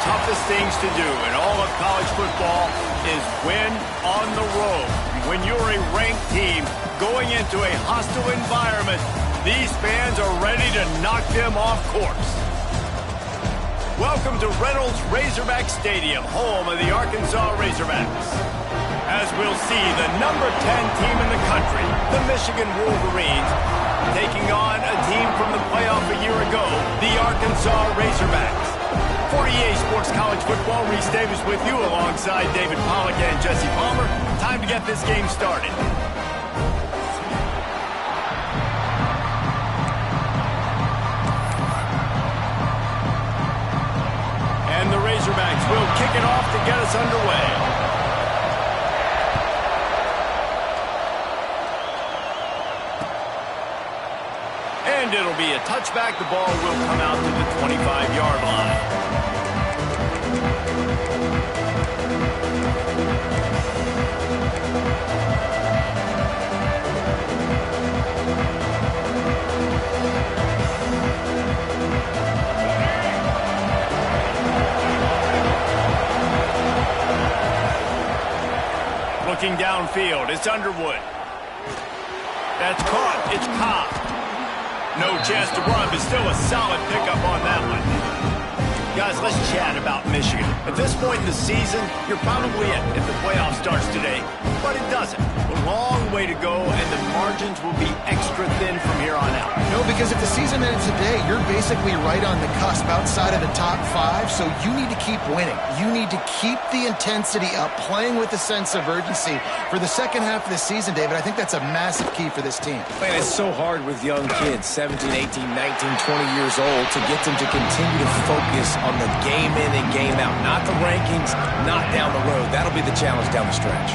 toughest things to do in all of college football is win on the road. When you're a ranked team going into a hostile environment, these fans are ready to knock them off course. Welcome to Reynolds Razorback Stadium, home of the Arkansas Razorbacks. As we'll see, the number 10 team in the country, the Michigan Wolverines, taking on a team from the playoff a year ago, the Arkansas Razorbacks. For EA Sports College Football, Reese Davis with you alongside David Pollack and Jesse Palmer. Time to get this game started. And the Razorbacks will kick it off to get us underway. And it'll be a touchback. The ball will come out to the 25-yard line. Looking downfield, it's Underwood. That's caught. It's Cobb. No chance to run, but still a solid pickup on that one. Guys, let's chat about Michigan. At this point in the season, you're probably in if the playoff starts today, but it doesn't. A long way to go, and the margins will be extra thin from here on out. No, because if the season ends today, you're basically right on the cusp outside of the top 5, so you need to keep winning. You need to keep the intensity up, playing with a sense of urgency. For the second half of the season, David, I think that's a massive key for this team. Man, it's so hard with young kids, 17, 18, 19, 20 years old, to get them to continue to focus on the game in and game out. Not the rankings, not down the road. That'll be the challenge down the stretch.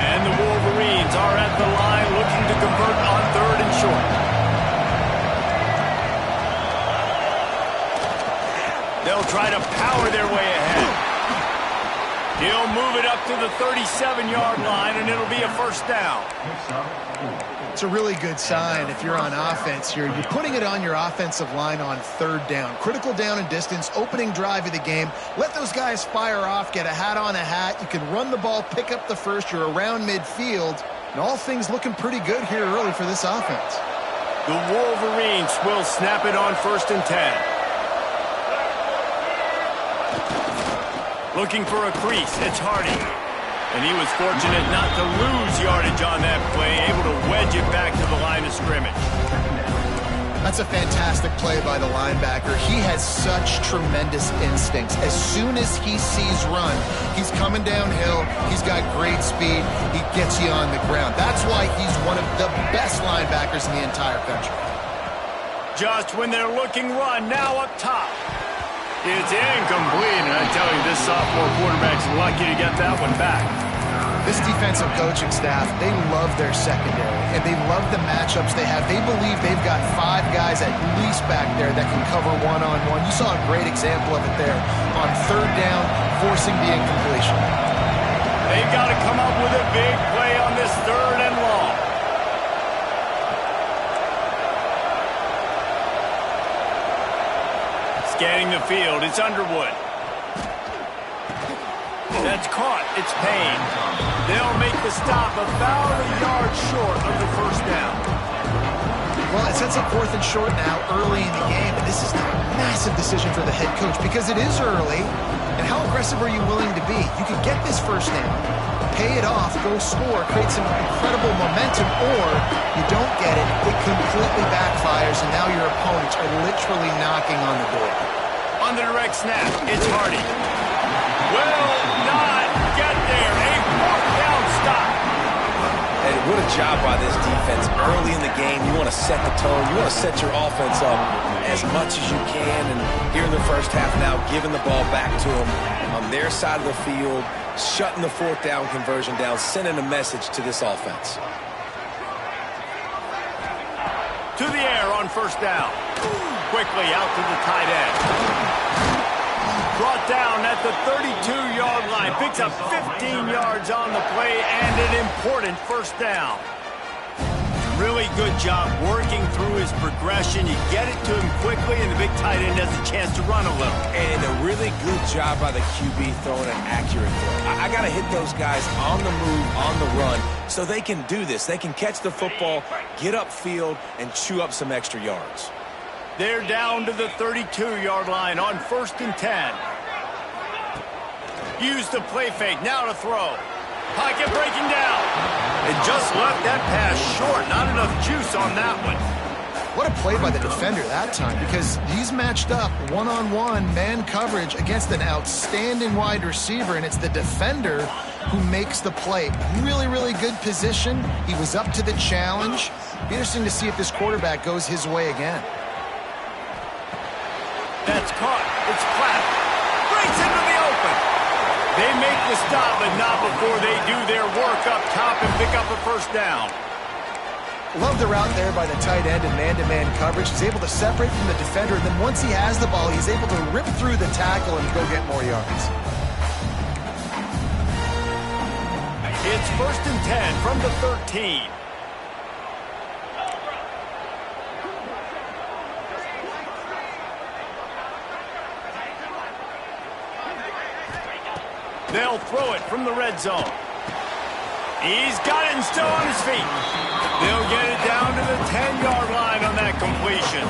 And the Wolverines are at the line looking to convert on 3rd and short. They'll try to power their way ahead. He'll move it up to the 37-yard line, and it'll be a first down. It's a really good sign if you're on offense here. You're putting it on your offensive line on 3rd down. Critical down and distance, opening drive of the game. Let those guys fire off, get a hat on a hat. You can run the ball, pick up the first. You're around midfield. And all things looking pretty good here early for this offense. The Wolverines will snap it on 1st and 10. Looking for a crease, it's Hardy. And he was fortunate not to lose yardage on that play, able to wedge it back to the line of scrimmage. That's a fantastic play by the linebacker. He has such tremendous instincts. As soon as he sees run, he's coming downhill. He's got great speed. He gets you on the ground. That's why he's one of the best linebackers in the entire country. Just when they're looking run, now up top. It's incomplete, and I tell you, this sophomore quarterback's lucky to get that one back. This defensive coaching staff, they love their secondary, and they love the matchups they have. They believe they've got 5 guys at least back there that can cover one-on-one. You saw a great example of it there on 3rd down, forcing the incompletion. They've got to come up with a big play on this 3rd and long. Scanning the field, it's Underwood. That's caught, it's Payne. They'll make the stop about a yard short of the first down. Well, it sets up 4th and short now early in the game, and this is a massive decision for the head coach because it is early, and how aggressive are you willing to be? You can get this first down, pay it off, go score, create some incredible momentum, or you don't get it, it completely backfires, and now your opponents are literally knocking on the door. On the direct snap, it's Hardy. Will not get there. A 4th down stop. And what a job by this defense. Early in the game, you want to set the tone. You want to set your offense up as much as you can. And here in the first half now, giving the ball back to them on their side of the field, shutting the 4th down conversion down, sending a message to this offense. To the air on 1st down. Quickly out to the tight end. Brought down at the 32-yard line. Picks up 15 yards on the play and an important 1st down. Really good job working through his progression. You get it to him quickly, and the big tight end has a chance to run a little. And a really good job by the QB throwing an accurate throw. I got to hit those guys on the move, on the run, so they can do this. They can catch the football, get upfield, and chew up some extra yards. They're down to the 32-yard line on 1st and 10. Use the play fake, now to throw. Pocket breaking down. And just left that pass short. Not enough juice on that one. What a play by the defender that time, because he's matched up one-on-one man coverage against an outstanding wide receiver, and it's the defender who makes the play. Really, really good position. He was up to the challenge. Be interesting to see if this quarterback goes his way again. That's caught. It's flat. Breaks into the open. They make the stop, but not before they do their work up top and pick up a first down. Love the route there by the tight end and man-to-man coverage. He's able to separate from the defender, and then once he has the ball, he's able to rip through the tackle and go get more yards. It's 1st and 10 from the 13. They'll throw it from the red zone. He's got it and still on his feet. They'll get it down to the 10-yard line on that completion.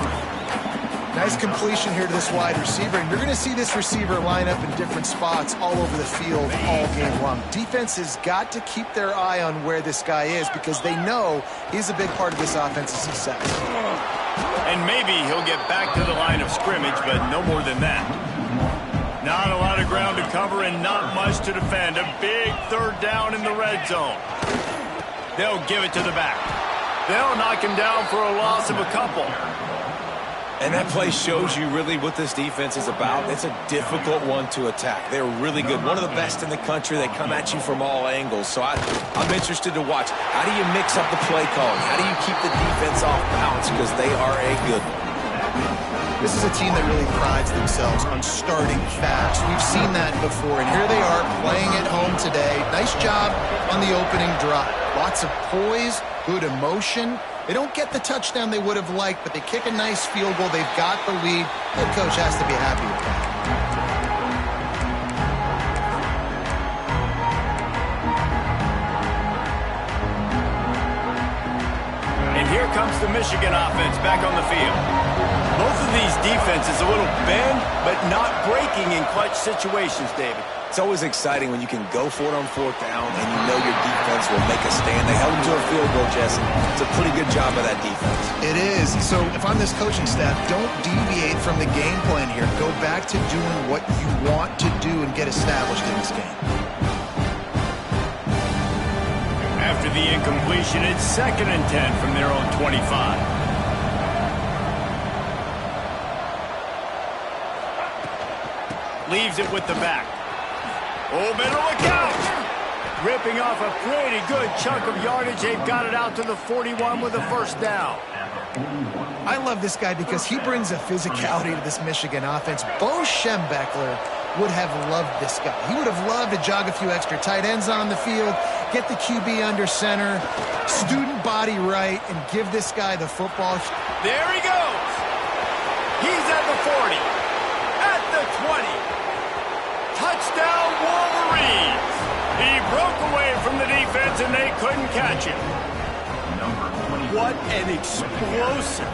Nice completion here to this wide receiver, and you're going to see this receiver line up in different spots all over the field all game long. Defense has got to keep their eye on where this guy is because they know he's a big part of this offense's success. And maybe he'll get back to the line of scrimmage, but no more than that. Not a lot of ground to cover and not much to defend. A big 3rd down in the red zone. They'll give it to the back. They'll knock him down for a loss of a couple. And that play shows you really what this defense is about. It's a difficult one to attack. They're really good. One of the best in the country. They come at you from all angles. So I'm interested to watch. How do you mix up the play calling? How do you keep the defense off balance? Because they are a good one. This is a team that really prides themselves on starting fast. We've seen that before, and here they are playing at home today. Nice job on the opening drive. Lots of poise, good emotion. They don't get the touchdown they would have liked, but they kick a nice field goal. They've got the lead. Head coach has to be happy with that. And here comes the Michigan offense back on the field. Both of these defenses a little bend, but not breaking in clutch situations, David. It's always exciting when you can go for it on 4th down and you know your defense will make a stand. They held them to a field goal, Jesse. It's a pretty good job by that defense. It is. So if I'm this coaching staff, don't deviate from the game plan here. Go back to doing what you want to do and get established in this game. After the incompletion, it's 2nd and 10 from their own 25. Leaves it with the back. Oh, better look out! Ripping off a pretty good chunk of yardage. They've got it out to the 41 with a first down. I love this guy because he brings a physicality to this Michigan offense. Bo Schembechler would have loved this guy. He would have loved to jog a few extra tight ends on the field, get the QB under center, student body right, and give this guy the football. There he goes. He's at the 40, at the 20. Touchdown, Wolverines! He broke away from the defense, and they couldn't catch him. What an explosive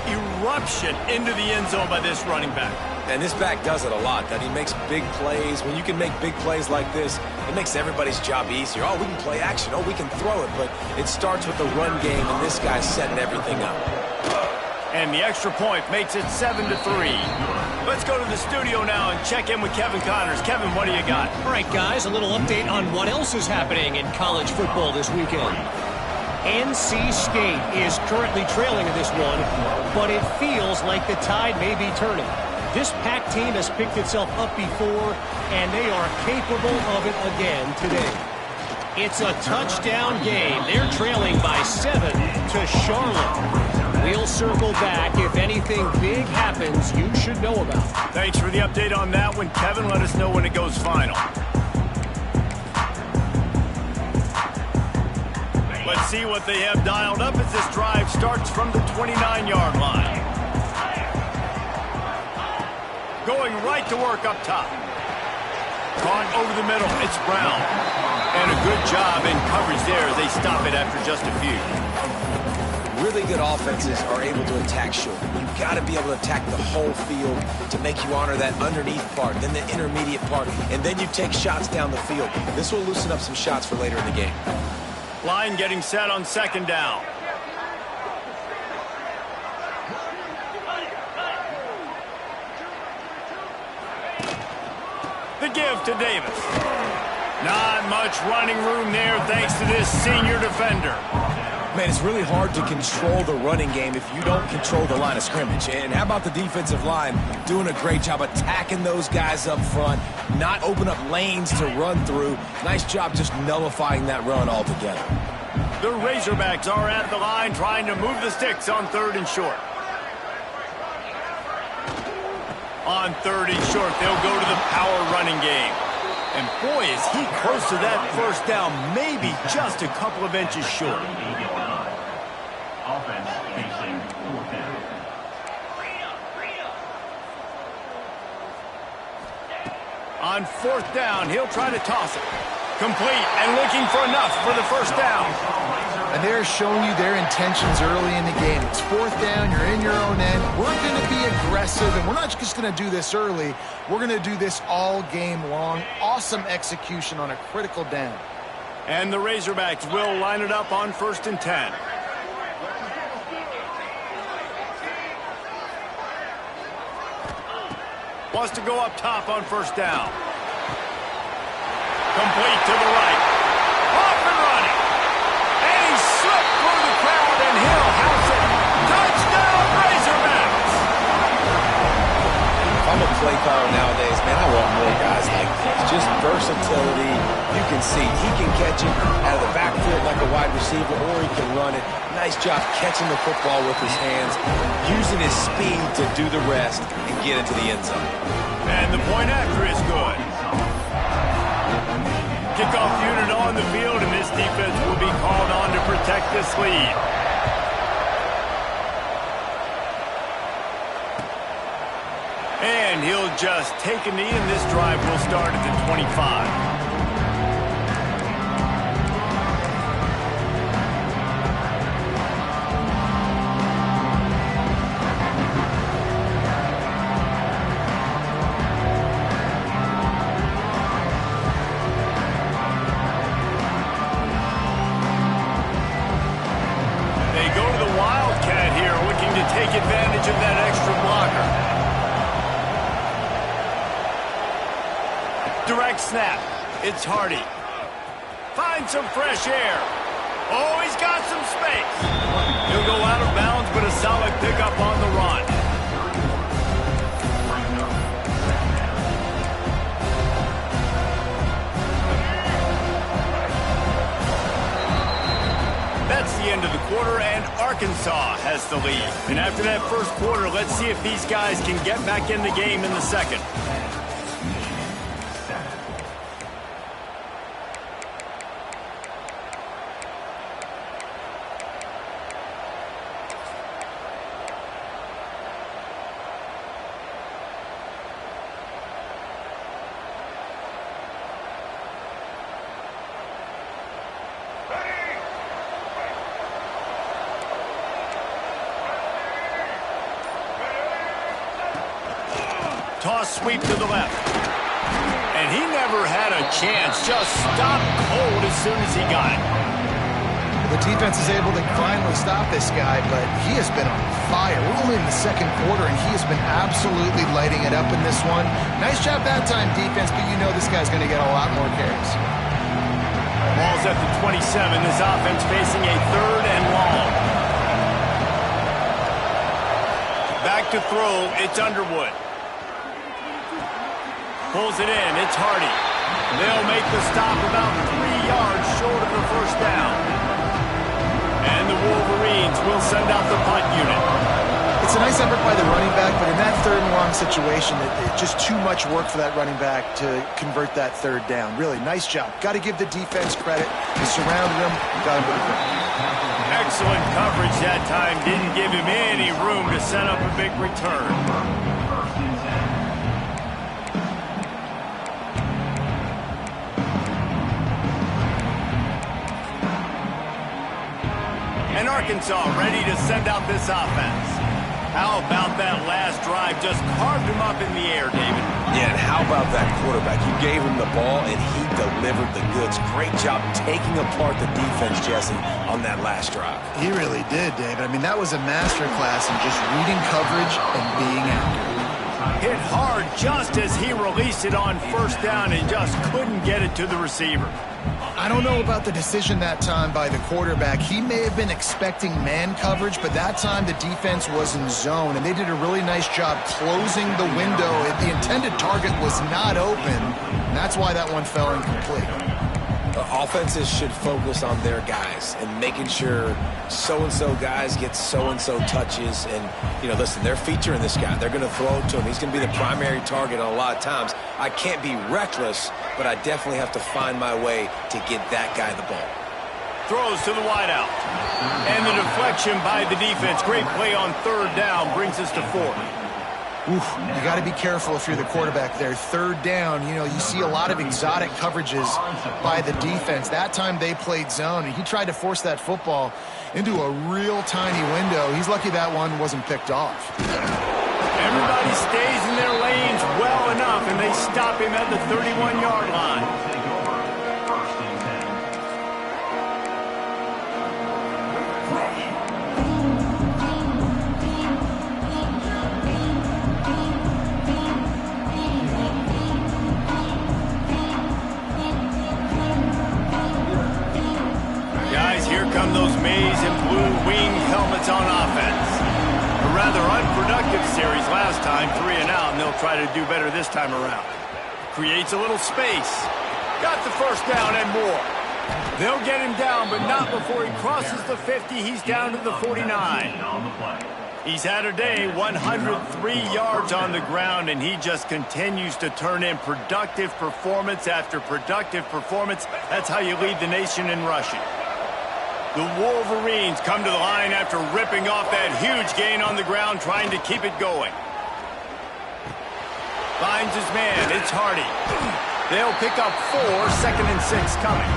eruption into the end zone by this running back. And this back does it a lot. That he makes big plays. When you can make big plays like this, it makes everybody's job easier. Oh, we can play action. Oh, we can throw it. But it starts with the run game, and this guy's setting everything up. And the extra point makes it 7-3. Let's go to the studio now and check in with Kevin Connors. Kevin, what do you got? All right, guys, a little update on what else is happening in college football this weekend. NC State is currently trailing in this one, but it feels like the tide may be turning. This Pac team has picked itself up before, and they are capable of it again today. It's a touchdown game. They're trailing by 7 to Charlotte. We'll circle back. If anything big happens, you should know about. Thanks for the update on that one, Kevin. Let us know when it goes final. Let's see see what they have dialed up as this drive starts from the 29-yard line. Going right to work up top. Caught over the middle. It's Brown. And a good job in coverage there as they stop it after just a few. Really good offenses are able to attack short. You've got to be able to attack the whole field to make you honor that underneath part, then the intermediate part, and then you take shots down the field. This will loosen up some shots for later in the game. Line getting set on second down. The give to Davis. Not much running room there thanks to this senior defender. Man, it's really hard to control the running game if you don't control the line of scrimmage. And how about the defensive line doing a great job attacking those guys up front, not open up lanes to run through. Nice job just nullifying that run altogether. The Razorbacks are at the line trying to move the sticks on 3rd and short. On 3rd and short, they'll go to the power running game. And boy, is he close to that first down, maybe just a couple of inches short. On 4th down, he'll try to toss it. Complete and looking for enough for the first down. And they're showing you their intentions early in the game. It's 4th down, you're in your own end. We're going to be aggressive, and we're not just going to do this early. We're going to do this all game long. Awesome execution on a critical down. And the Razorbacks will line it up on 1st and 10. Wants to go up top on 1st down. Complete to the right. Off and running. And he slipped through the crowd, and he'll house it. Touchdown, Razorbacks! If I'm a play caller nowadays, man, I want more guys like this. Just versatility. You can see he can catch it out of the backfield like a wide receiver, or he can run it. Nice job catching the football with his hands, using his speed to do the rest and get into the end zone. And the point after is good. Kickoff unit on the field, and this defense will be called on to protect this lead. And he'll just take a knee, and this drive will start at the 25. Take advantage of that extra blocker. Direct snap. It's Hardy. Find some fresh air. Oh, he's got some space. He'll go out of bounds, but a solid pickup on the run. That's the end of the quarter, and Arkansas has the lead. And after that first quarter, let's see if these guys can get back in the game in the second. Toss sweep to the left. And he never had a chance. Just stopped cold as soon as he got it. The defense is able to finally stop this guy, but he has been on fire. We're only in the second quarter, and he has been absolutely lighting it up in this one. Nice job that time, defense, but you know this guy's going to get a lot more carries. Ball's at the 27. This offense facing a 3rd and long. Back to throw. It's Underwood. Pulls it in. It's Hardy. They'll make the stop about 3 yards short of the first down. And the Wolverines will send out the punt unit. It's a nice effort by the running back, but in that third and long situation, it's just too much work for that running back to convert that third down. Really, nice job. Got to give the defense credit. He surrounded him, got him to the ground. Excellent coverage that time. Didn't give him any room to set up a big return. And Arkansas ready to send out this offense. How about that last drive? Just carved him up in the air, David. Yeah, and how about that quarterback? You gave him the ball, and he delivered the goods. Great job taking apart the defense, Jesse, on that last drive. He really did, David. I mean, that was a masterclass in just reading coverage and being accurate. Hit hard just as he released it on first down and just couldn't get it to the receiver. I don't know about the decision that time by the quarterback. He may have been expecting man coverage, but that time the defense was in zone, and they did a really nice job closing the window. The intended target was not open, and that's why that one fell incomplete. Offenses should focus on their guys and making sure so-and-so guys get so-and-so touches. And, you know, listen, they're featuring this guy. They're going to throw it to him. He's going to be the primary target a lot of times. I can't be reckless, but I definitely have to find my way to get that guy the ball. Throws to the wideout. And the deflection by the defense. Great play on third down brings us to 4. Oof, you got to be careful if you're the quarterback there. Third down, you know, you see a lot of exotic coverages by the defense. That time they played zone, and he tried to force that football into a real tiny window. He's lucky that one wasn't picked off. Everybody stays in their lanes well enough, and they stop him at the 31-yard line. Come those maize and blue winged helmets on offense. A rather unproductive series last time, 3 and out, and they'll try to do better this time around. Creates a little space. Got the first down and more. They'll get him down, but not before he crosses the 50. He's down to the 49. He's had a day, 103 yards on the ground, and he just continues to turn in productive performance after productive performance. That's how you lead the nation in rushing. The Wolverines come to the line after ripping off that huge gain on the ground, trying to keep it going. Finds his man. It's Hardy. They'll pick up 4, 2nd and 6 coming.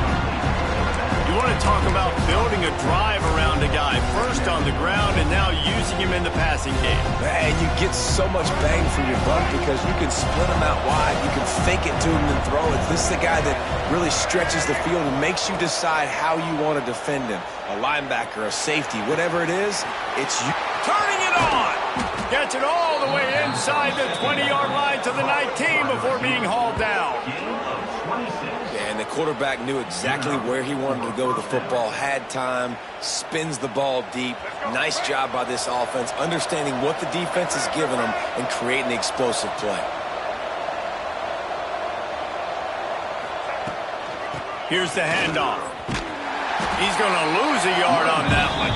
You want to talk about building a drive around a guy. First on the ground and now using him in the passing game. And you get so much bang for your buck because you can split him out wide. You can fake it to him and throw it. This is the guy that really stretches the field and makes you decide how you want to defend him. A linebacker, a safety, whatever it is, it's you. Turning it on. Gets it all the way inside the 20-yard line to the 19 before being hauled down. Yeah, and the quarterback knew exactly where he wanted to go with the football, had time, spins the ball deep. Nice job by this offense, understanding what the defense is giving them and creating the explosive play. Here's the handoff. He's going to lose a yard on that one.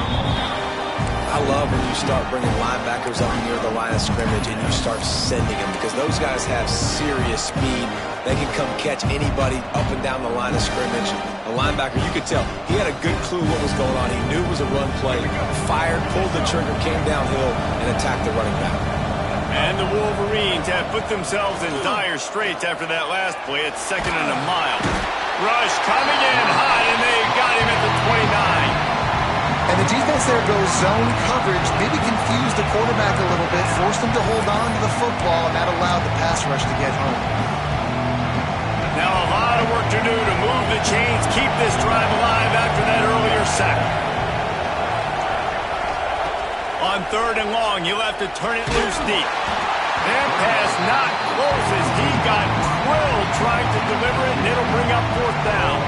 I love when you start bringing linebackers up near the line of scrimmage and you start sending them because those guys have serious speed. They can come catch anybody up and down the line of scrimmage. A linebacker, you could tell, he had a good clue what was going on. He knew it was a run play, fired, pulled the trigger, came downhill, and attacked the running back. And the Wolverines have put themselves in dire straits after that last play. It's 2nd and a mile. Rush coming in high, and they got him at the 29. And the defense there goes zone coverage, maybe confused the quarterback a little bit, forced him to hold on to the football, and that allowed the pass rush to get home. Now a lot of work to do to move the chains, keep this drive alive after that earlier sack. On 3rd and long, he'll have to turn it loose deep. And pass not close as he got drilled trying to deliver it, and it'll bring up 4th down.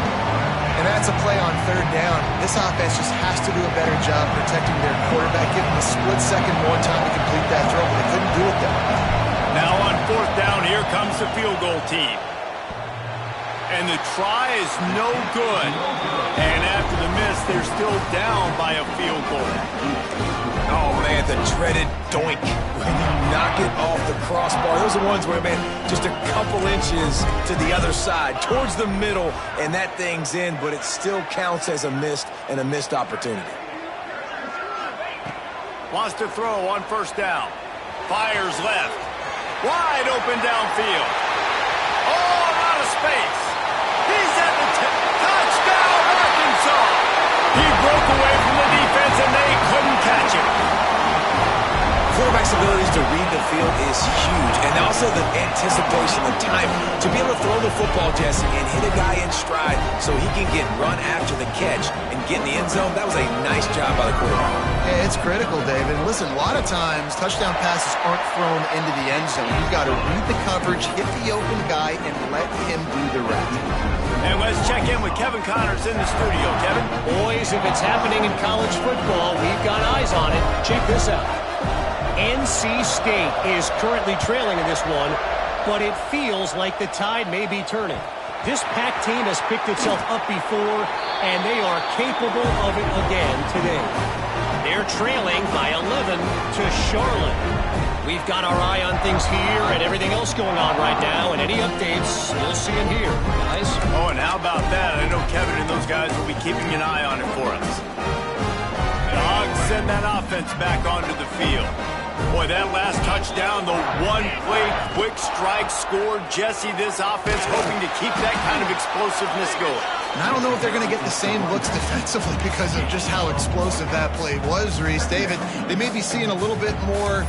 And that's a play on 3rd down. This offense just has to do a better job protecting their quarterback, give him a split second more time to complete that throw, but they couldn't do it there. Now on 4th down, here comes the field goal team. And the try is no good. And after the miss, they're still down by a field goal. Oh, man, the dreaded doink. When you knock it off the crossbar. Those are ones where, man, just a couple inches to the other side, towards the middle, and that thing's in, but it still counts as a missed opportunity. Wants to throw on first down. Fires left. Wide open downfield. Oh, a lot of space. He's at the touchdown, Arkansas. He broke away from the defense, and they couldn't catch him. Quarterback's abilities to read the field is huge, and also the anticipation, the time to be able to throw the football, Jesse, and hit a guy in stride so he can get run after the catch and get in the end zone. That was a nice job by the quarterback. Yeah, it's critical, David. Listen, a lot of times touchdown passes aren't thrown into the end zone. You've got to read the coverage, hit the open guy, and let him do the rest. And let's check in with Kevin Connors in the studio. Kevin? Boys, if it's happening in college football, we've got eyes on it. Check this out. NC State is currently trailing in this one, but it feels like the tide may be turning. This Pac team has picked itself up before, and they are capable of it again today. They're trailing by 11 to Charlotte. We've got our eye on things here and everything else going on right now, and any updates, you'll see them here, guys. Oh, and how about that? I know Kevin and those guys will be keeping an eye on it for us. The Hogs send that offense back onto the field. Boy, that last touchdown, the one-play quick strike scored. Jesse, this offense hoping to keep that kind of explosiveness going. And I don't know if they're going to get the same looks defensively because of just how explosive that play was, Reese. David, they may be seeing a little bit more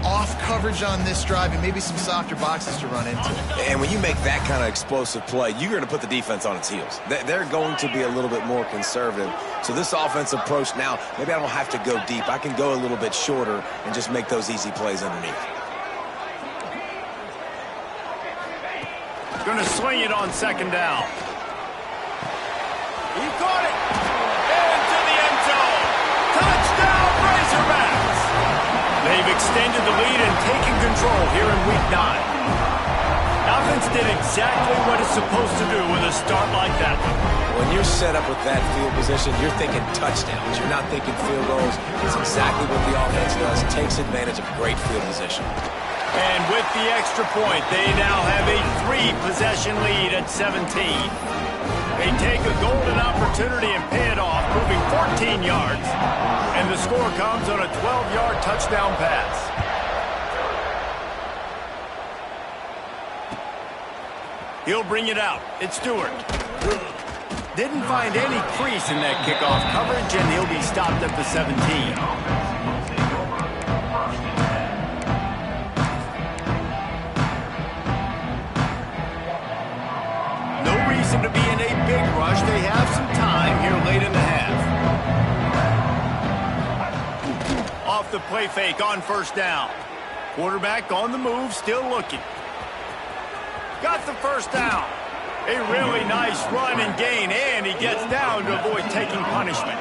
off coverage on this drive and maybe some softer boxes to run into. And when you make that kind of explosive play, you're going to put the defense on its heels. They're going to be a little bit more conservative. So this offensive approach now, maybe I don't have to go deep. I can go a little bit shorter and just make those easy plays underneath. Going to swing it on second down. He caught it. Into the end zone. Touchdown, Razorbacks. They've extended the lead and taken control here in Week 9. Offense did exactly what it's supposed to do with a start like that one. When you're set up with that field position, you're thinking touchdowns. You're not thinking field goals. It's exactly what the offense does. Takes advantage of great field position. And with the extra point, they now have a 3-possession lead at 17. They take a golden opportunity and pay it off, moving 14 yards. And the score comes on a 12-yard touchdown pass. He'll bring it out. It's Stewart. Didn't find any crease in that kickoff coverage, and he'll be stopped at the 17. To be in a big rush. They have some time here late in the half. Off the play fake on first down. Quarterback on the move, still looking. Got the first down. A really nice run and gain, and he gets down to avoid taking punishment.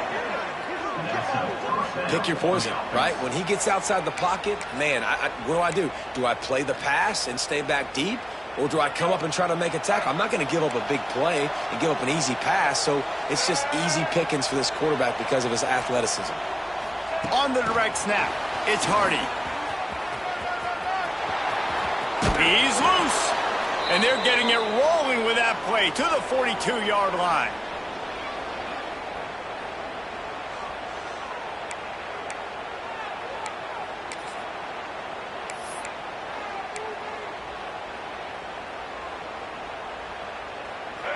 Pick your poison, right? When he gets outside the pocket, man, what do? Do I play the pass and stay back deep? Or do I come up and try to make a tackle? I'm not going to give up a big play and give up an easy pass, so it's just easy pickings for this quarterback because of his athleticism. On the direct snap, it's Hardy. He's loose, and they're getting it rolling with that play to the 42-yard line.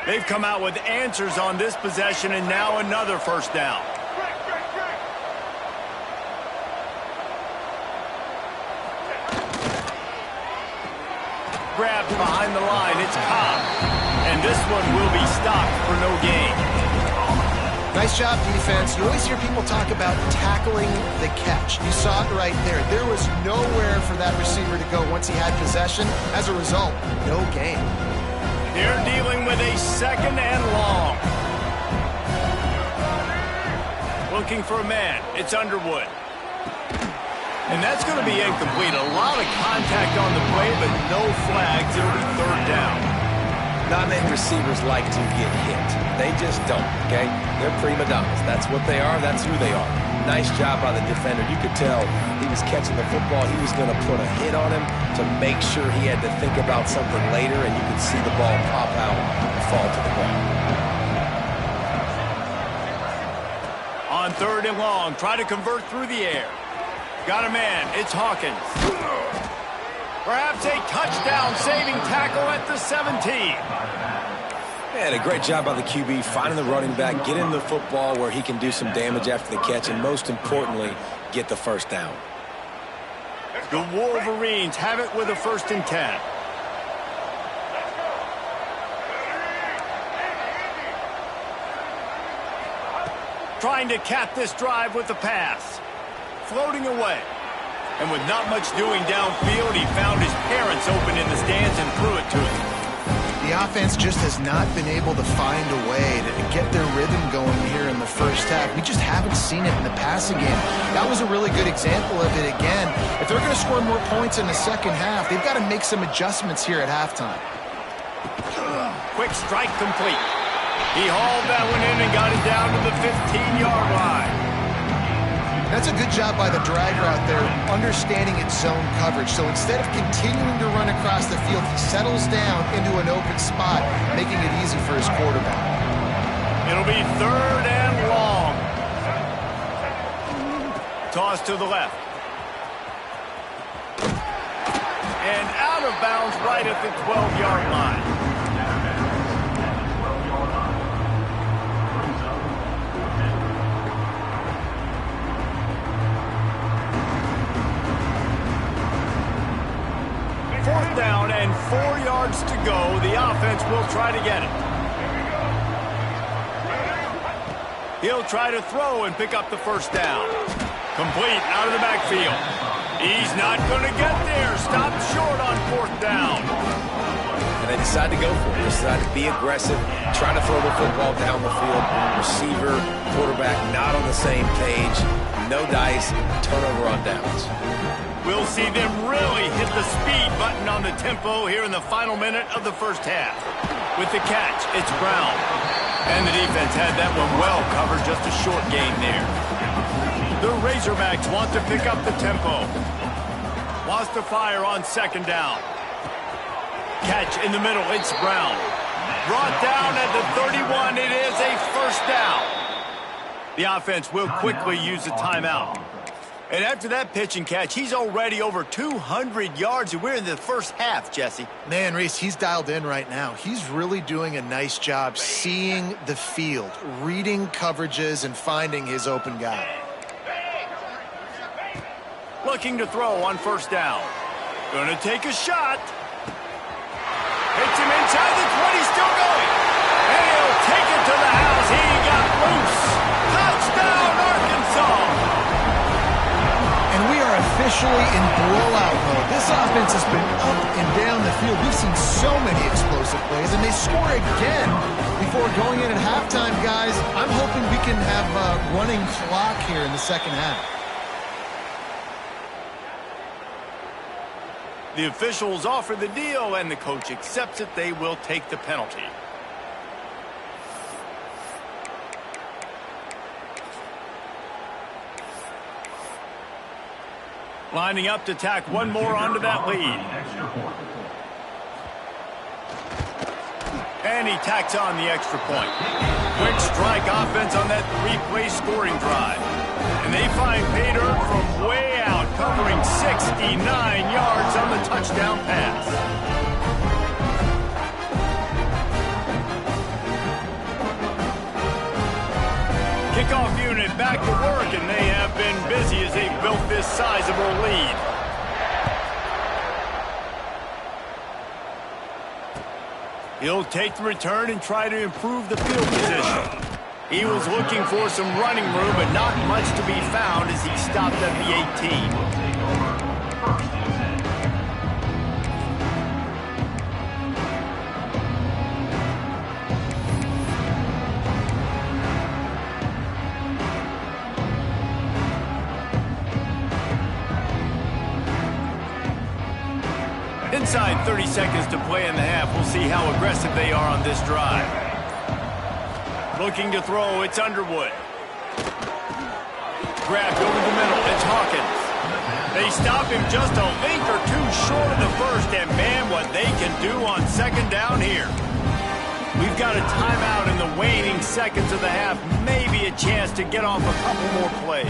They've come out with answers on this possession, and now another first down. Grabbed behind the line, it's Cobb. And this one will be stopped for no gain. Nice job, defense. You always hear people talk about tackling the catch. You saw it right there. There was nowhere for that receiver to go once he had possession. As a result, no gain. They're dealing with a second and long. Looking for a man. It's Underwood. And that's going to be incomplete. A lot of contact on the play, but no flags. It'll be third down. Not many receivers like to get hit. They just don't, okay? They're prima donnas. That's what they are. That's who they are. Nice job by the defender. You could tell he was catching the football. He was going to put a hit on him to make sure he had to think about something later, and you could see the ball pop out and fall to the ground. On 3rd and long, try to convert through the air. Got a man. It's Hawkins. Perhaps a touchdown-saving tackle at the 17. And a great job by the QB finding the running back, getting the football where he can do some damage after the catch, and most importantly, get the first down. The Wolverines have it with a 1st and 10. Trying to cap this drive with the pass. Floating away. And with not much doing downfield, he found his parents open in the stands and threw it to him. The offense just has not been able to find a way to get their rhythm going here in the first half. We just haven't seen it in the passing game. That was a really good example of it again. If they're going to score more points in the second half, they've got to make some adjustments here at halftime. Quick strike complete. He hauled that one in and got it down to the 15-yard line. That's a good job by the drag route there, understanding its zone coverage. So instead of continuing to run across the field, he settles down into an open spot, making it easy for his quarterback. It'll be 3rd and long. Toss to the left. And out of bounds right at the 12-yard line. Down and 4 yards to go. The offense will try to get it. He'll try to throw and pick up the first down. Complete out of the backfield. He's not going to get there. Stopped short on 4th down. And they decide to go for it. They decide to be aggressive, try to throw the football down the field. Receiver, quarterback not on the same page. No dice, turnover on downs. We'll see them really hit the speed button on the tempo here in the final minute of the first half. With the catch, it's Brown. And the defense had that one well covered, just a short gain there. The Razorbacks want to pick up the tempo. Wants to fire on 2nd down. Catch in the middle, it's Brown. Brought down at the 31, it is a 1st down. The offense will quickly use a timeout. And after that pitch and catch, he's already over 200 yards, and we're in the first half, Jesse. Man, Reese, he's dialed in right now. He's really doing a nice job seeing the field, reading coverages, and finding his open guy. Looking to throw on 1st down. Gonna take a shot. Hits him inside the 20, still going. And he'll take it to the house. He got loose. Touchdown, Arkansas. We are officially in blowout mode. This offense has been up and down the field. We've seen so many explosive plays, and they score again before going in at halftime, guys. I'm hoping we can have a running clock here in the second half. The officials offer the deal, and the coach accepts it. They will take the penalty. Lining up to tack one more onto that lead. And he tacks on the extra point. Quick strike offense on that 3-play scoring drive. And they find pay dirt from way out, covering 69 yards on the touchdown pass. Kickoff unit back to work, and they have been busy as they built this sizable lead. He'll take the return and try to improve the field position. He was looking for some running room, but not much to be found as he stopped at the 18. Inside 30 seconds to play in the half. We'll see how aggressive they are on this drive. Looking to throw, it's Underwood. Grabbed over the middle, it's Hawkins. They stop him just a link or two short of the first, and man, what they can do on second down here. We've got a timeout in the waning seconds of the half, maybe a chance to get off a couple more plays.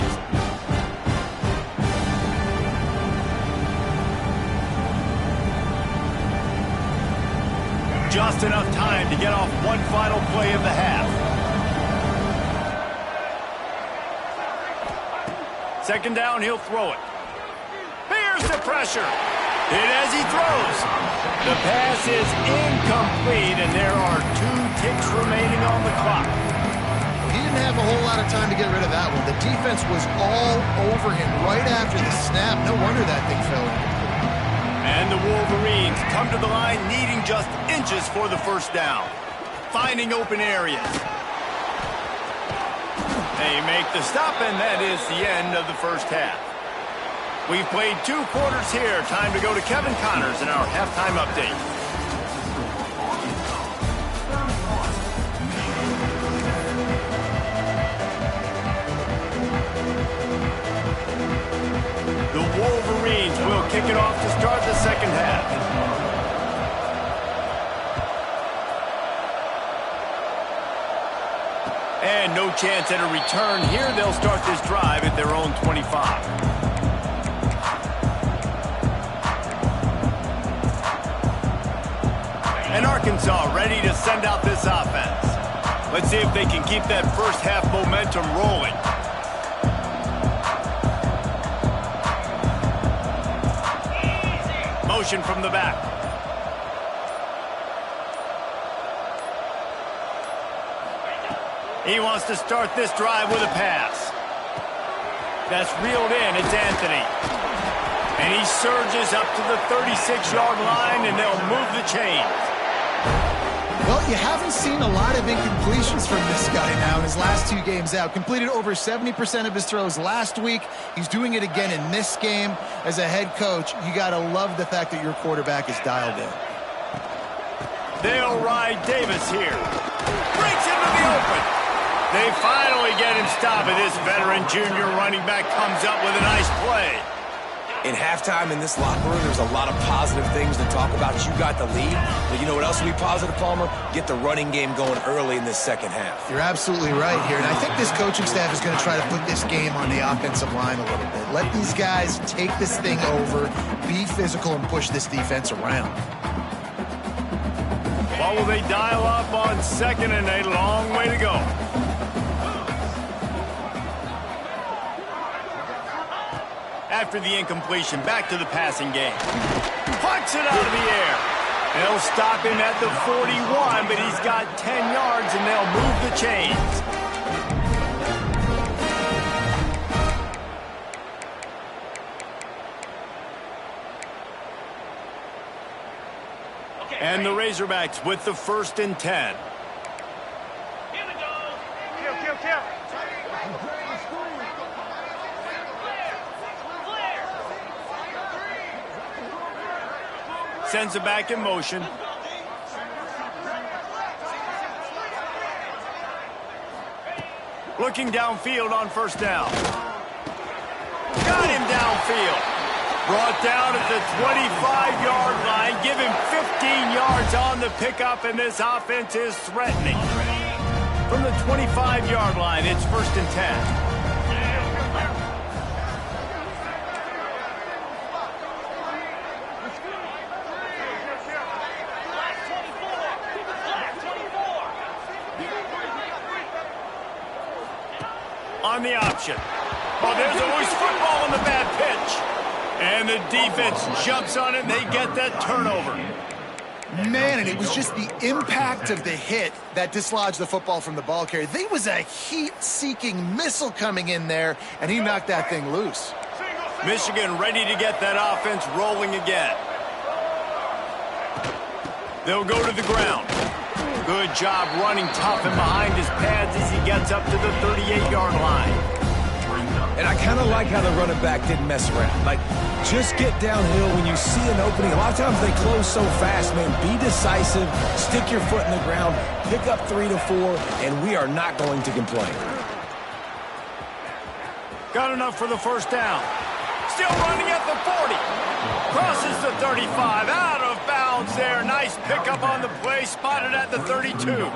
Just enough time to get off one final play of the half. Second down, he'll throw it. Here's the pressure. Hit as he throws. The pass is incomplete, and there are 2 ticks remaining on the clock. He didn't have a whole lot of time to get rid of that one. The defense was all over him right after the snap. No wonder that thing fell in. And the Wolverines come to the line needing just inches for the first down. Finding open areas. They make the stop, and that is the end of the first half. We've played 2 quarters here. Time to go to Kevin Connors in our halftime update. The Wolverines will kick it off to start the second half. And no chance at a return here. They'll start this drive at their own 25. And Arkansas ready to send out this offense. Let's see if they can keep that first half momentum rolling. Motion from the back. He wants to start this drive with a pass. That's reeled in. It's Anthony. And he surges up to the 36-yard line, and they'll move the chains. Well, you haven't seen a lot of incompletions from this guy now in his last 2 games out. Completed over 70% of his throws last week. He's doing it again in this game. As a head coach, you got to love the fact that your quarterback is dialed in. They'll ride Davis here. Breaks into the open. They finally get him stopped, and this veteran junior running back comes up with a nice play. In halftime in this locker room, there's a lot of positive things to talk about. You got the lead, but you know what else will be positive, Palmer? Get the running game going early in this second half. You're absolutely right here, and I think this coaching staff is going to try to put this game on the offensive line a little bit. Let these guys take this thing over, be physical, and push this defense around. What will they dial up on second, and a long way to go. After the incompletion, back to the passing game. Punts it out of the air. They'll stop him at the 41, but he's got 10 yards, and they'll move the chains. And the Razorbacks with the 1st and 10. Here we go. Kill. Sends it back in motion. Looking downfield on first down. Got him downfield. Brought down at the 25-yard line. Give him 15 yards on the pickup, and this offense is threatening. From the 25-yard line, it's 1st and 10. On the option. Oh, there's always football on the bad pitch. And the defense jumps on it, and they get that turnover. Man, and it was just the impact of the hit that dislodged the football from the ball carrier. There was a heat-seeking missile coming in there, and he knocked that thing loose. Michigan ready to get that offense rolling again. They'll go to the ground. Good job running tough and behind his pads as he gets up to the 38-yard line. And I kind of like how the running back didn't mess around. Like, just get downhill when you see an opening. A lot of times they close so fast, man. Be decisive, stick your foot in the ground, pick up 3 to 4, and we are not going to complain. Got enough for the first down. Still running at the 40. Crosses the 35. Out of bounds there. Nice pickup on the play. Spotted at the 32.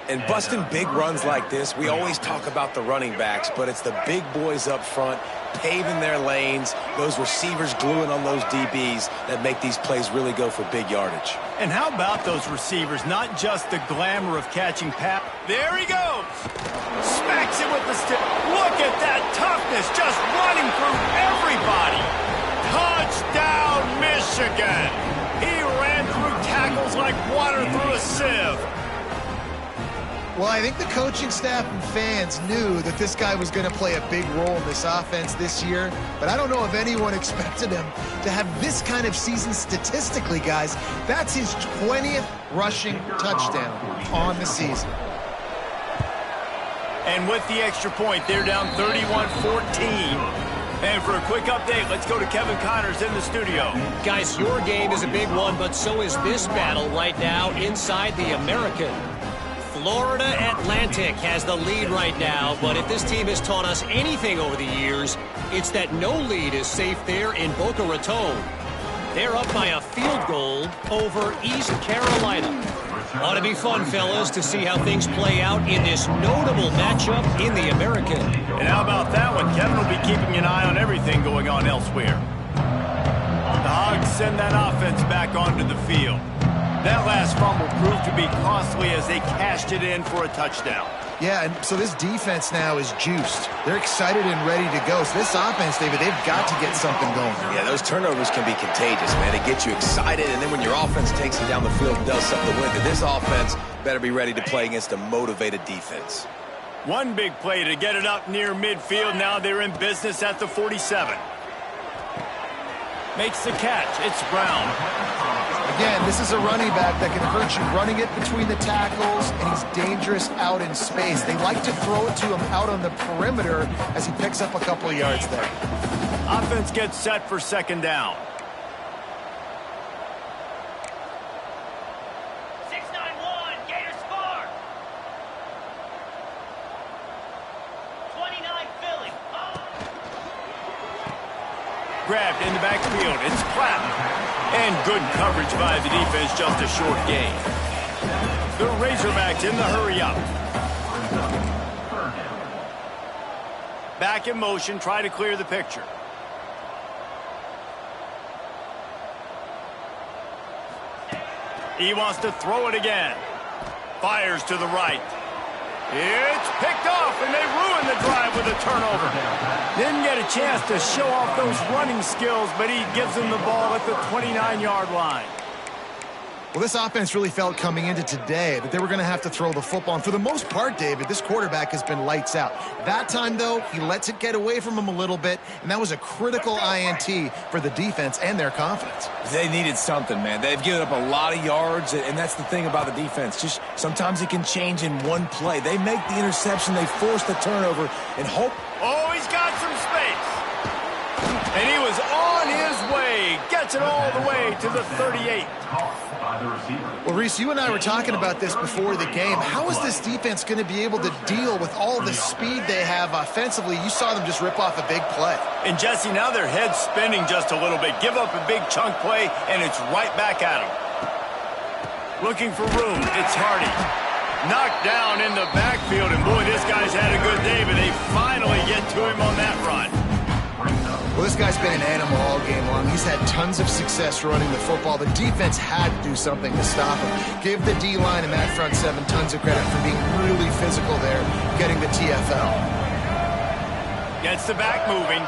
And busting big runs like this, we always talk about the running backs, but it's the big boys up front paving their lanes, those receivers gluing on those DBs that make these plays really go for big yardage. And how about those receivers? Not just the glamour of catching pass. There he goes. Smacks it with the stick. Look at that toughness, just running through everybody. Touchdown, Michigan. He ran through tackles like water through a sieve. Well, I think the coaching staff and fans knew that this guy was going to play a big role in this offense this year, but I don't know if anyone expected him to have this kind of season statistically, guys. That's his 20th rushing touchdown on the season. And with the extra point, they're down 31-14. And for a quick update, let's go to Kevin Connors in the studio. Guys, your game is a big one, but so is this battle right now inside the American. Florida Atlantic has the lead right now, but if this team has taught us anything over the years, it's that no lead is safe there in Boca Raton. They're up by a field goal over East Carolina. Ought to be fun, fellas, to see how things play out in this notable matchup in the American. And how about that one? Kevin will be keeping an eye on everything going on elsewhere. The Hogs send that offense back onto the field. That last fumble proved to be costly as they cashed it in for a touchdown. Yeah, and so this defense now is juiced. They're excited and ready to go. So this offense, David, they've got to get something going. Yeah, those turnovers can be contagious, man. They get you excited, and then when your offense takes you down the field and does something to win, this offense better be ready to play against a motivated defense. One big play to get it up near midfield. Now they're in business at the 47. Makes the catch. It's Brown. Again, this is a running back that can hurt you running it between the tackles, and he's dangerous out in space. They like to throw it to him out on the perimeter as he picks up a couple of yards there. Offense gets set for second down. 6-9-1, Gators score. 29 Philly. Grabbed in the backfield. It's Platt. And good coverage by the defense, just a short gain. The Razorbacks in the hurry up. Back in motion, try to clear the picture. He wants to throw it again. Fires to the right. It's picked off, and they ruin the drive with a turnover. Didn't get a chance to show off those running skills, but he gives them the ball at the 29-yard line. Well, this offense really felt coming into today that they were going to have to throw the football. And for the most part, David, this quarterback has been lights out. That time, though, he lets it get away from him a little bit, and that was a critical INT for the defense and their confidence. They needed something, man. They've given up a lot of yards, and that's the thing about the defense. Just sometimes it can change in one play. They make the interception, they force the turnover, and hope. Oh, he's got some space. And he was on his way. Gets it all the way to the 38. Well, Reese, you and I were talking about this before the game. How is this defense going to be able to deal with all the speed they have offensively? You saw them just rip off a big play. And, Jesse, now their head's spinning just a little bit. Give up a big chunk play, and it's right back at them. Looking for room. It's Hardy. Knocked down in the backfield, and, boy, this guy's had a good day, but they finally get to him on that run. Well, this guy's been an animal all game long. He's had tons of success running the football. The defense had to do something to stop him. Give the D-line and that front seven tons of credit for being really physical there, getting the TFL. Gets the back moving.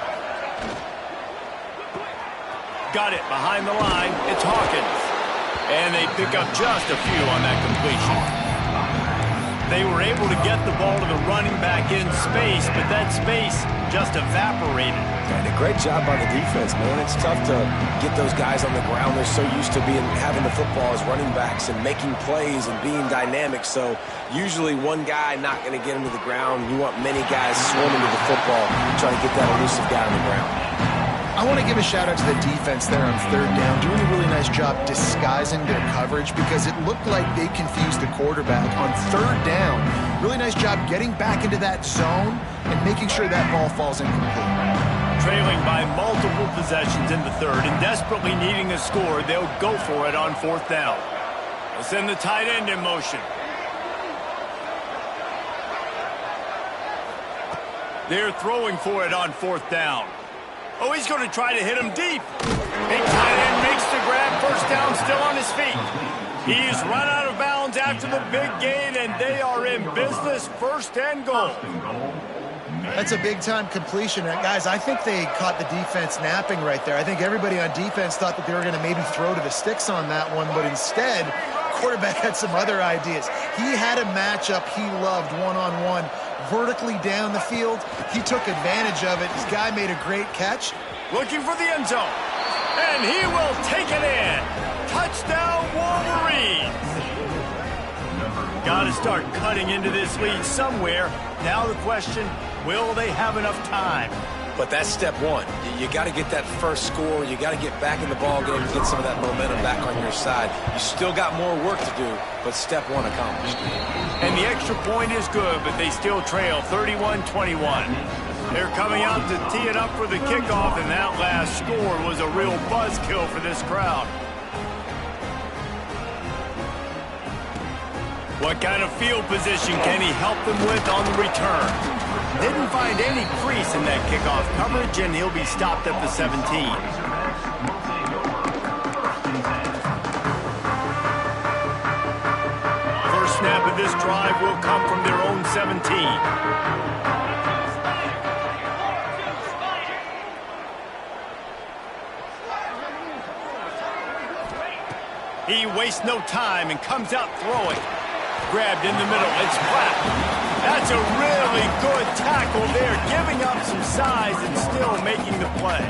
Got it behind the line. It's Hawkins. And they pick up just a few on that completion. They were able to get the ball to the running back in space, but that space just evaporated. And a great job by the defense, man. It's tough to get those guys on the ground. They're so used to having the football as running backs and making plays and being dynamic. So usually one guy not going to get him to the ground. You want many guys swarming to the football, trying to get that elusive guy on the ground. I want to give a shout out to the defense there on third down, doing a really nice job disguising their coverage because it looked like they confused the quarterback on third down. Really nice job getting back into that zone and making sure that ball falls incomplete. Trailing by multiple possessions in the third and desperately needing a score, they'll go for it on fourth down. They'll send the tight end in motion. They're throwing for it on fourth down. Oh, he's going to try to hit him deep. Big tight end makes the grab. First down, still on his feet. He's run out of bounds after the big gain, and they are in business. First and goal. That's a big-time completion. And guys, I think they caught the defense napping right there. I think everybody on defense thought that they were going to maybe throw to the sticks on that one, but instead, quarterback had some other ideas. He had a matchup he loved one-on-one. Vertically down the field. He took advantage of it. His guy made a great catch. Looking for the end zone. And he will take it in. Touchdown, Wolverines. Got to start cutting into this lead somewhere. Now the question, will they have enough time? But that's step one. You got to get that first score. You got to get back in the ball game and get some of that momentum back on your side. You still got more work to do, but step one accomplished. And the extra point is good, but they still trail 31-21. They're coming out to tee it up for the kickoff, and that last score was a real buzzkill for this crowd. What kind of field position can he help them with on the return? Didn't find any crease in that kickoff coverage, and he'll be stopped at the 17. First snap of this drive will come from their own 17. He wastes no time and comes out throwing. Grabbed in the middle. It's Platt. That's a really good tackle there, giving up some size and still making the play.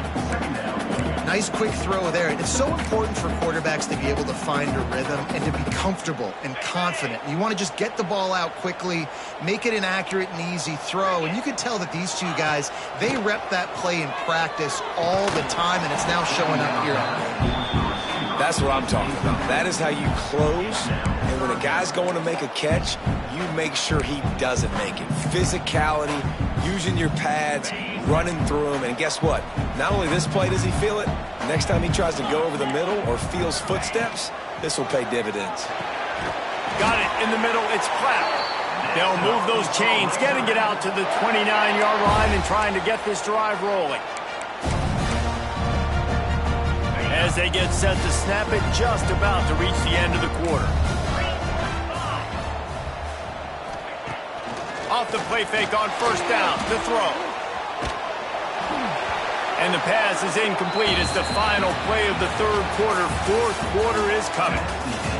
Nice quick throw there. It's so important for quarterbacks to be able to find a rhythm and to be comfortable and confident. You want to just get the ball out quickly, make it an accurate and easy throw. And you can tell that these two guys, they rep that play in practice all the time, and it's now showing up here on game. That's what I'm talking about. That is how you close. And when a guy's going to make a catch, you make sure he doesn't make it. Physicality, using your pads, running through him. And guess what? Not only this play does he feel it, next time he tries to go over the middle or feels footsteps, this will pay dividends. Got it in the middle. It's Platt. They'll move those chains, getting it out to the 29-yard line and trying to get this drive rolling. As they get set to snap it, just about to reach the end of the quarter. Off the play fake on first down, the throw. And the pass is incomplete as the final play of the third quarter. Fourth quarter is coming.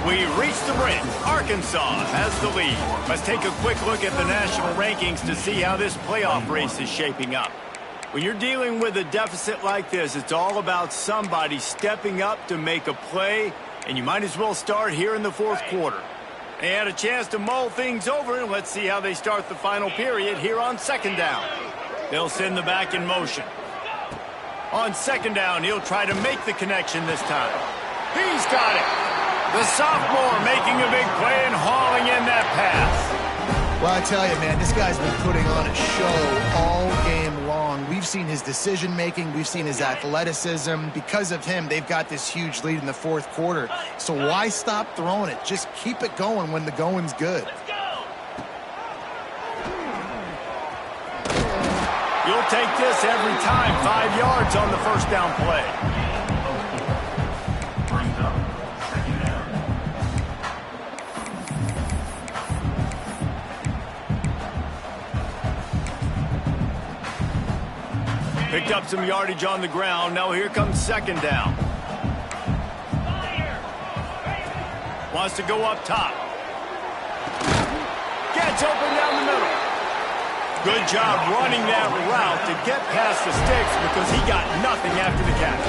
We reach the brink. Arkansas has the lead. Let's take a quick look at the national rankings to see how this playoff race is shaping up. When you're dealing with a deficit like this, it's all about somebody stepping up to make a play, and you might as well start here in the fourth quarter. They had a chance to mull things over, and let's see how they start the final period here on second down. They'll send the back in motion. On second down, he'll try to make the connection this time. He's got it. The sophomore making a big play and hauling in that pass. Well, I tell you, man, this guy's been putting on a show all game long. We've seen his decision-making. We've seen his athleticism. Because of him, they've got this huge lead in the fourth quarter. So why stop throwing it? Just keep it going when the going's good. Let's go. You'll take this every time. 5 yards on the first down play. Picked up some yardage on the ground. Now here comes second down. Wants to go up top. Gets Wide open down the middle. Good job running that route to get past the sticks because he got nothing after the catch.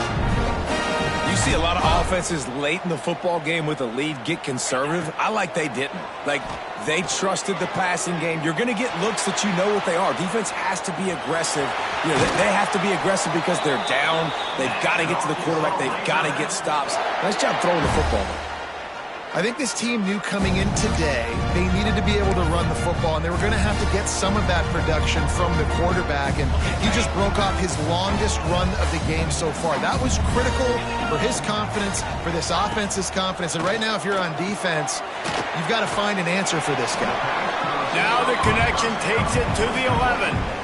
You see a lot of offenses late in the football game with a lead get conservative. I like they didn't. Like, they trusted the passing game. You're going to get looks that you know what they are. Defense has to be aggressive. You know, they have to be aggressive because they're down. They've got to get to the quarterback. They've got to get stops. Nice job throwing the football. I think this team knew coming in today they needed to be able to run the football, and they were going to have to get some of that production from the quarterback, and he just broke off his longest run of the game so far. That was critical for his confidence, for this offense's confidence, and right now if you're on defense, you've got to find an answer for this guy. Now the connection takes it to the 11.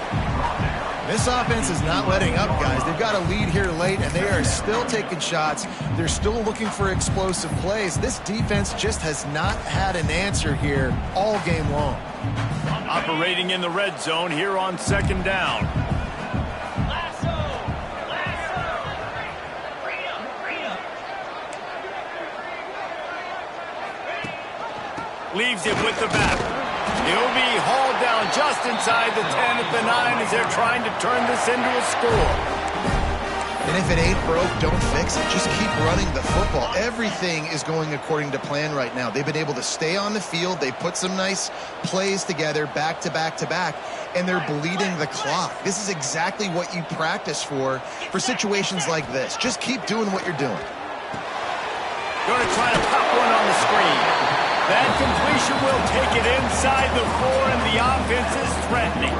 This offense is not letting up, guys. They've got a lead here late, and they are still taking shots. They're still looking for explosive plays. This defense just has not had an answer here all game long. Operating in the red zone here on second down. Leaves it with the back. He'll be hauled down just inside the 10 at the 9 as they're trying to turn this into a score. And if it ain't broke, don't fix it. Just keep running the football. Everything is going according to plan right now. They've been able to stay on the field. They put some nice plays together back to back to back, and they're bleeding the clock. This is exactly what you practice for situations like this. Just keep doing what you're doing. Going to try to pop one on the screen. That completion will take it inside the 4, and the offense is threatening.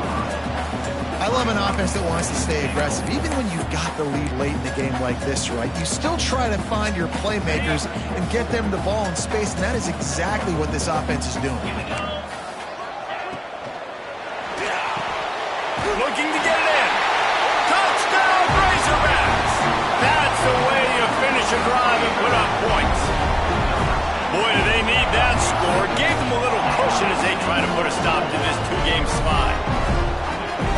I love an offense that wants to stay aggressive. Even when you've got the lead late in the game like this, right, you still try to find your playmakers and get them the ball in space, and that is exactly what this offense is doing. Looking to get it in. Touchdown, Razorbacks! That's the way you finish a drive and put up points. Boy, do they need that score. Gave them a little cushion as they try to put a stop to this two-game slide.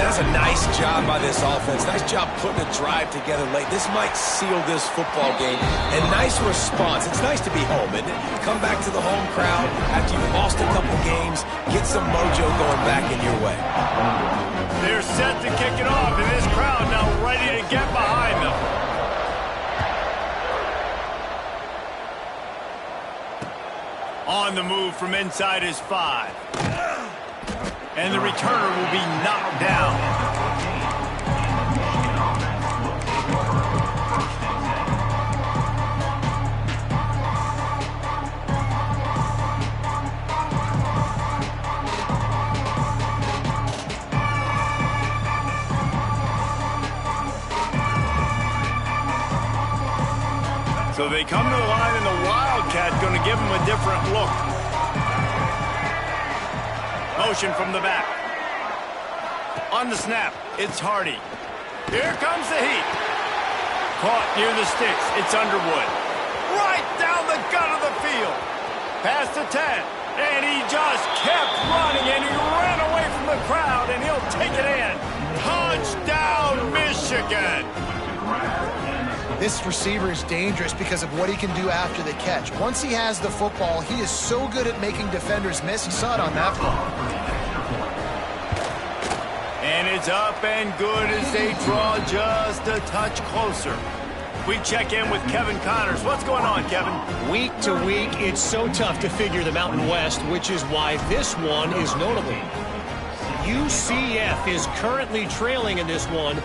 That's a nice job by this offense. Nice job putting a drive together late. This might seal this football game. And nice response. It's nice to be home, isn't it? Come back to the home crowd after you've lost a couple games. Get some mojo going back in your way. They're set to kick it off, and this crowd now ready to get behind them. On the move from inside his 5. And the returner will be knocked down. So they come to the line, and the Wildcat going to give them a different look. Motion from the back. On the snap, it's Hardy. Here comes the heat. Caught near the sticks, it's Underwood. Right down the gut of the field. Past the 10, and he just kept running, and he ran away from the crowd, and he'll take it in. Touchdown, Michigan! This receiver is dangerous because of what he can do after the catch. Once he has the football, he is so good at making defenders miss. You saw it on that play. And it's up and good as they draw just a touch closer. We check in with Kevin Connors. What's going on, Kevin? Week to week, it's so tough to figure the Mountain West, which is why this one is notable. UCF is currently trailing in this one,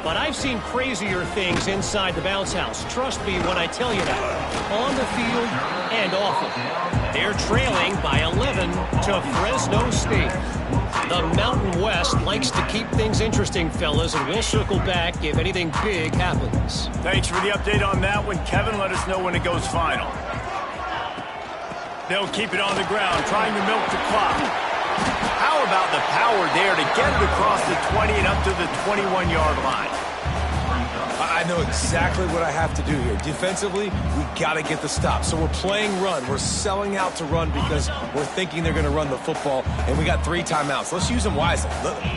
but I've seen crazier things inside the bounce house. Trust me when I tell you that. On the field and off it. They're trailing by 11 to Fresno State. The Mountain West likes to keep things interesting, fellas, and we'll circle back if anything big happens. Thanks for the update on that one, Kevin. Let us know when it goes final. They'll keep it on the ground, trying to milk the clock. How about the power there to get it across the 20 and up to the 21-yard line? I know exactly what I have to do here. Defensively, we got to get the stop. So we're playing run. We're selling out to run because we're thinking they're going to run the football, and we got 3 timeouts. Let's use them wisely.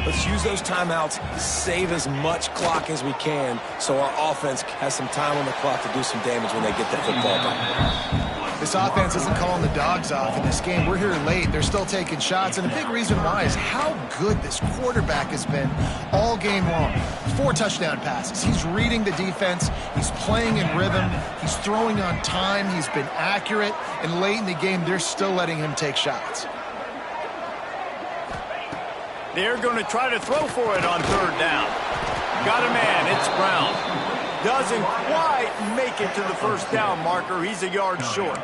Let's use those timeouts, save as much clock as we can so our offense has some time on the clock to do some damage when they get the football back. This offense isn't calling the dogs off in this game. We're here late. They're still taking shots, and a big reason why is how good this quarterback has been all game long. 4 touchdown passes. He's reading the defense. He's playing in rhythm. He's throwing on time. He's been accurate, and late in the game, they're still letting him take shots. They're going to try to throw for it on 3rd down. Got a man. It's Brown. Doesn't quite make it to the 1st down marker. He's a yard short.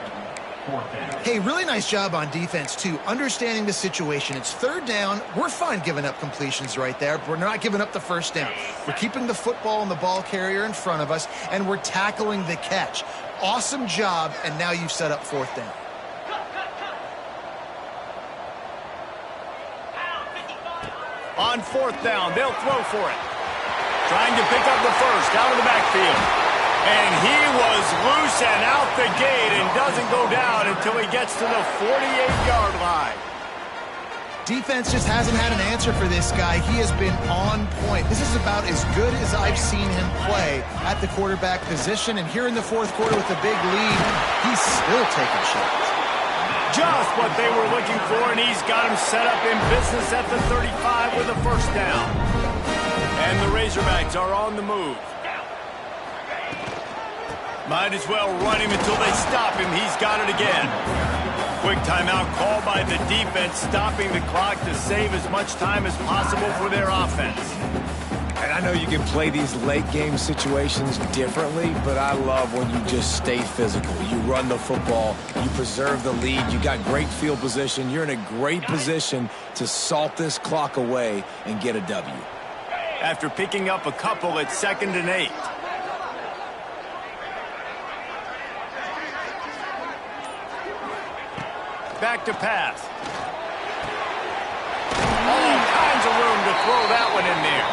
Hey, really nice job on defense, too. Understanding the situation. It's 3rd down. We're fine giving up completions right there, but we're not giving up the 1st down. We're keeping the football and the ball carrier in front of us, and we're tackling the catch. Awesome job, and now you've set up 4th down. On 4th down, they'll throw for it. Trying to pick up the 1st out of the backfield. And he was loose and out the gate and doesn't go down until he gets to the 48-yard line. Defense just hasn't had an answer for this guy. He has been on point. This is about as good as I've seen him play at the quarterback position. And here in the 4th quarter with a big lead, he's still taking shots. Just what they were looking for, and he's got him set up in business at the 35 with a 1st down. And the Razorbacks are on the move. Might as well run him until they stop him. He's got it again. Quick timeout called by the defense, stopping the clock to save as much time as possible for their offense. And I know you can play these late game situations differently, but I love when you just stay physical. You run the football, you preserve the lead, you got great field position. You're in a great position to salt this clock away and get a W. After picking up a couple at 2nd and 8. Back to pass. All kinds of room to throw that one in there.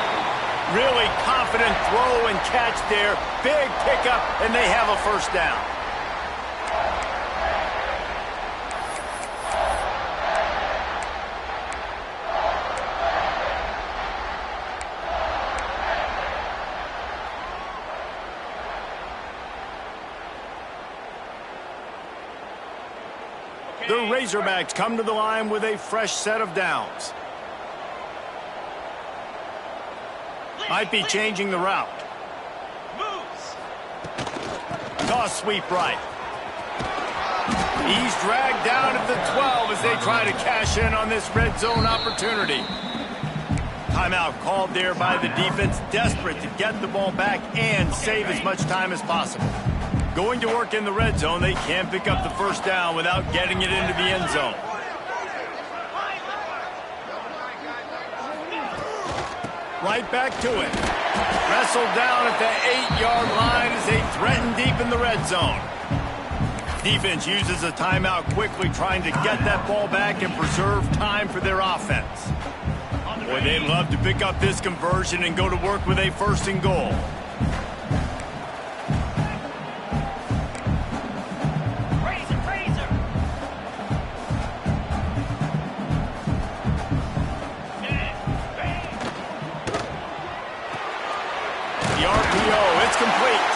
Really confident throw and catch there. Big pickup, and they have a 1st down. The Razorbacks come to the line with a fresh set of downs. Might be changing the route. Toss sweep right. He's dragged down at the 12 as they try to cash in on this red zone opportunity. Timeout called there by the defense, desperate to get the ball back and save as much time as possible. Going to work in the red zone, they can't pick up the 1st down without getting it into the end zone. Right back to it. Wrestled down at the 8-yard line as they threaten deep in the red zone. Defense uses a timeout quickly, trying to get that ball back and preserve time for their offense. Boy, they'd love to pick up this conversion and go to work with a 1st and goal. Complete.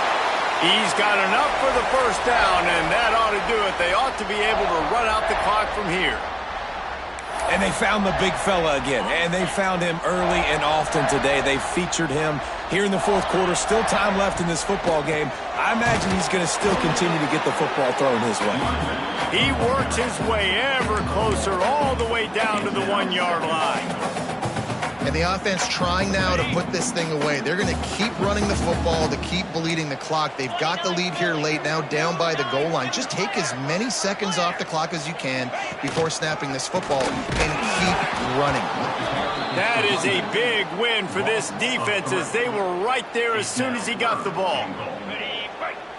He's got enough for the 1st down, and that ought to do it. They ought to be able to run out the clock from here. And they found the big fella again, and they found him early and often today. They featured him here in the 4th quarter. Still time left in this football game. I imagine he's going to still continue to get the football thrown his way. He works his way ever closer all the way down to the 1-yard line. And the offense trying now to put this thing away. They're going to keep running the football to keep bleeding the clock. They've got the lead here late, now down by the goal line. Just take as many seconds off the clock as you can before snapping this football and keep running. That is a big win for this defense as they were right there as soon as he got the ball.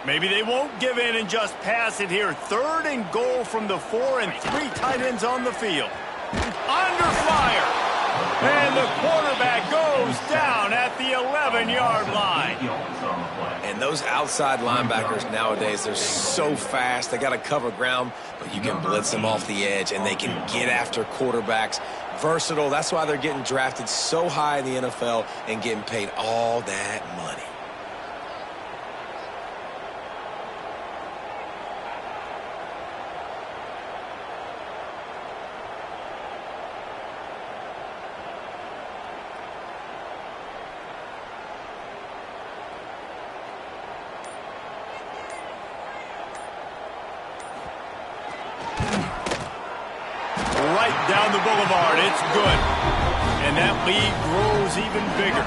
Maybe they won't give in and just pass it here. 3rd and goal from the 4 and 3 tight ends on the field. Under fire. And the quarterback goes down at the 11-yard line. And those outside linebackers nowadays, they're so fast. They got to cover ground, but you can blitz them off the edge, and they can get after quarterbacks. Versatile. That's why they're getting drafted so high in the NFL and getting paid all that money. down the boulevard. It's good. And that lead grows even bigger.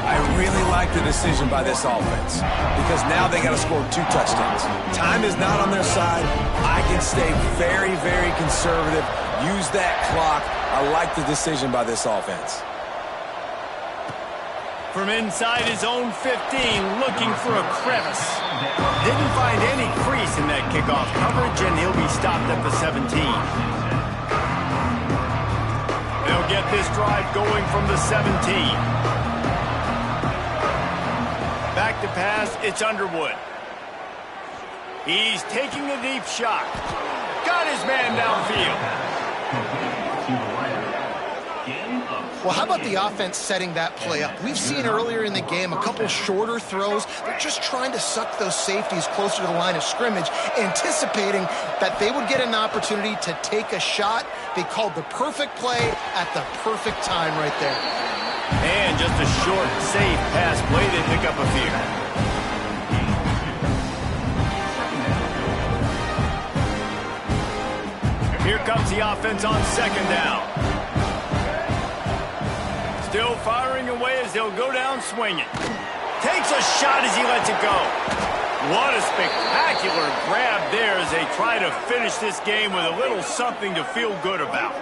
I really like the decision by this offense because now they got to score 2 touchdowns. Time is not on their side. I can stay very, very conservative. Use that clock. I like the decision by this offense. From inside his own 15, looking for a crevice. Didn't find any crease in that kickoff coverage, and he'll be stopped at the 17. They'll get this drive going from the 17. Back to pass, it's Underwood. He's taking a deep shot. Got his man downfield. Well, how about the offense setting that play up? We've seen earlier in the game a couple shorter throws. They're just trying to suck those safeties closer to the line of scrimmage, anticipating that they would get an opportunity to take a shot. They called the perfect play at the perfect time right there. And just a short, safe pass play to pick up a few. Here comes the offense on second down. Still firing away as they'll go down swinging. Takes a shot as he lets it go. What a spectacular grab there as they try to finish this game with a little something to feel good about.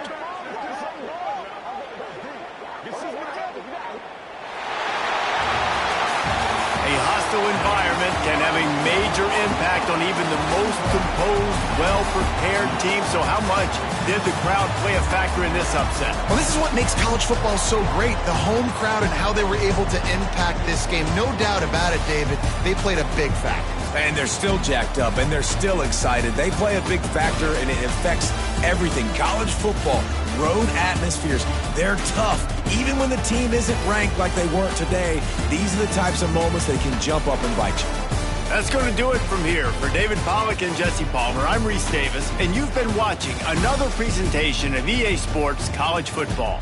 A hostile environment can have a major impact on even the most composed, well-prepared team. So how much did the crowd play a factor in this upset? Well, this is what makes college football so great, the home crowd and how they were able to impact this game. No doubt about it, David. They played a big factor. And they're still jacked up, and they're still excited. They play a big factor, and it affects everything. College football, road atmospheres, they're tough. Even when the team isn't ranked like they weren't today, these are the types of moments they can jump up and bite you. That's going to do it from here. For David Pollack and Jesse Palmer, I'm Reese Davis, and you've been watching another presentation of EA Sports College Football.